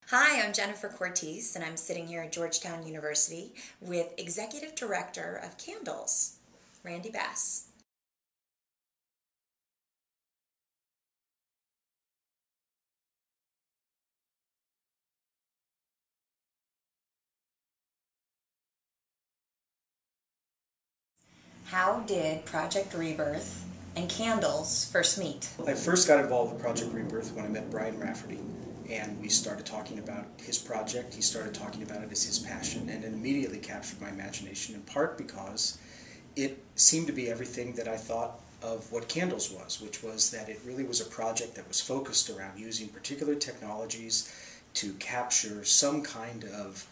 Hi, I'm Jennifer Cortese, and I'm sitting here at Georgetown University with Executive Director of Candles, Randy Bass. How did Project Rebirth and Candles first meet? I first got involved with Project Rebirth when I met Brian Rafferty, and we started talking about his project. He started talking about it as his passion, and it immediately captured my imagination, in part because it seemed to be everything that I thought of what Candles was, which was that it really was a project that was focused around using particular technologies to capture some kind of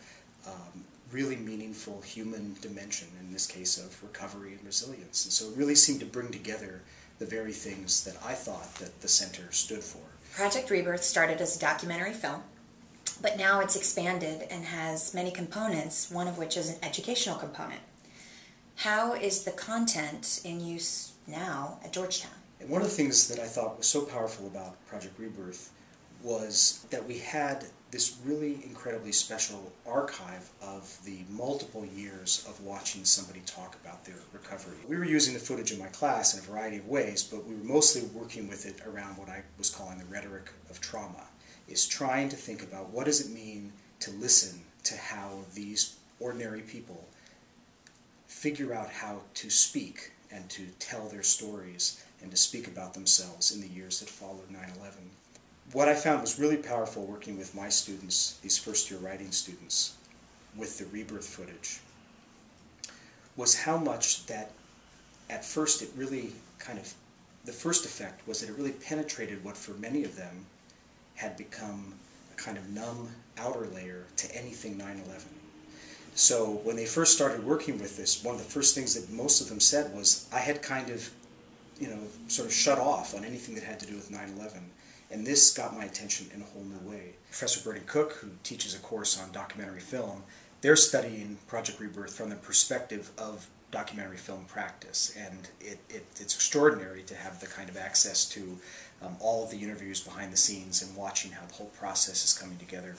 really meaningful human dimension, in this case of recovery and resilience. And so it really seemed to bring together the very things that I thought that the center stood for. Project Rebirth started as a documentary film, but now it's expanded and has many components, one of which is an educational component. How is the content in use now at Georgetown? And one of the things that I thought was so powerful about Project Rebirth was that we had this really incredibly special archive of the multiple years of watching somebody talk about their recovery. We were using the footage in my class in a variety of ways, but we were mostly working with it around what I was calling the rhetoric of trauma, is trying to think about what does it mean to listen to how these ordinary people figure out how to speak and to tell their stories and to speak about themselves in the years that followed 9/11. What I found was really powerful working with my students, these first-year writing students, with the Rebirth footage, was how much that at first it really the first effect was that it really penetrated what for many of them had become a kind of numb outer layer to anything 9/11. So when they first started working with this, one of the first things that most of them said was, I had kind of, sort of shut off on anything that had to do with 9/11. And this got my attention in a whole new way. Professor Bertie Cook, who teaches a course on documentary film, they're studying Project Rebirth from the perspective of documentary film practice. And it's extraordinary to have the kind of access to all of the interviews behind the scenes and watching how the whole process is coming together.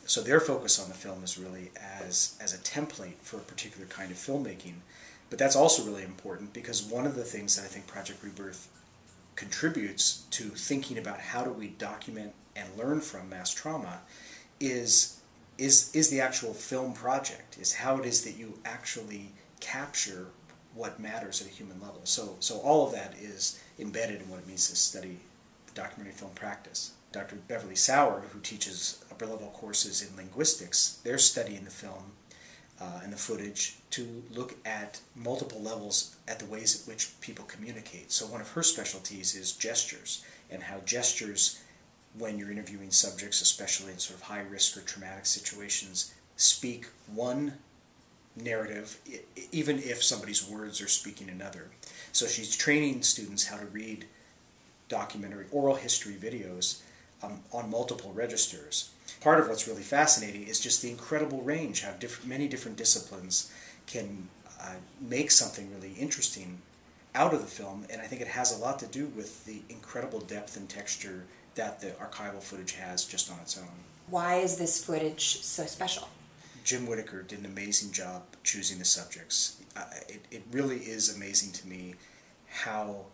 So their focus on the film is really as a template for a particular kind of filmmaking. But that's also really important because one of the things that I think Project Rebirth contributes to thinking about how do we document and learn from mass trauma is the actual film project, is how it is that you actually capture what matters at a human level. So all of that is embedded in what it means to study documentary film practice. Dr. Beverly Sauer, who teaches upper level courses in linguistics, they're studying the film and the footage to look at multiple levels at the ways in which people communicate. So one of her specialties is gestures, and how gestures, when you're interviewing subjects, especially in sort of high risk or traumatic situations, speak one narrative, even if somebody's words are speaking another. So she's training students how to read documentary oral history videos on multiple registers. Part of what's really fascinating is just the incredible range, how many different disciplines can make something really interesting out of the film, and I think it has a lot to do with the incredible depth and texture that the archival footage has just on its own. Why is this footage so special? Jim Whitaker did an amazing job choosing the subjects. It really is amazing to me how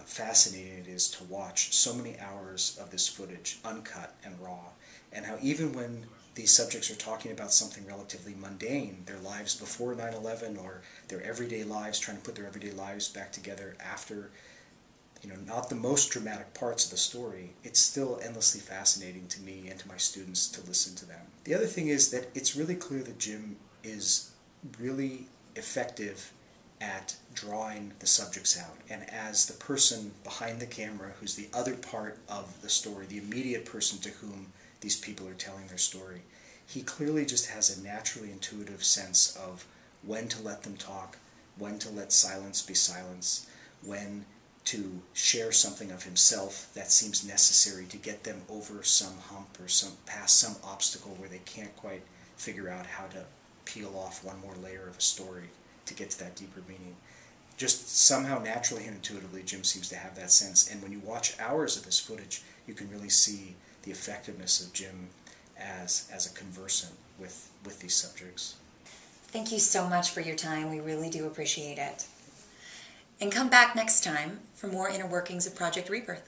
fascinating it is to watch so many hours of this footage, uncut and raw, and how even when these subjects are talking about something relatively mundane, their lives before 9/11 or their everyday lives, trying to put their everyday lives back together after, not the most dramatic parts of the story, it's still endlessly fascinating to me and to my students to listen to them. The other thing is that it's really clear that Jim is really effective at drawing the subjects out, and as the person behind the camera who's the other part of the story, the immediate person to whom these people are telling their story, he clearly just has a naturally intuitive sense of when to let them talk, when to let silence be silence, when to share something of himself that seems necessary to get them over some hump or past some obstacle where they can't quite figure out how to peel off one more layer of a story to get to that deeper meaning. Just somehow naturally and intuitively Jim seems to have that sense, and when you watch hours of this footage you can really see the effectiveness of Jim as a conversant with these subjects. Thank you so much for your time. We really do appreciate it. And come back next time for more inner workings of Project Rebirth.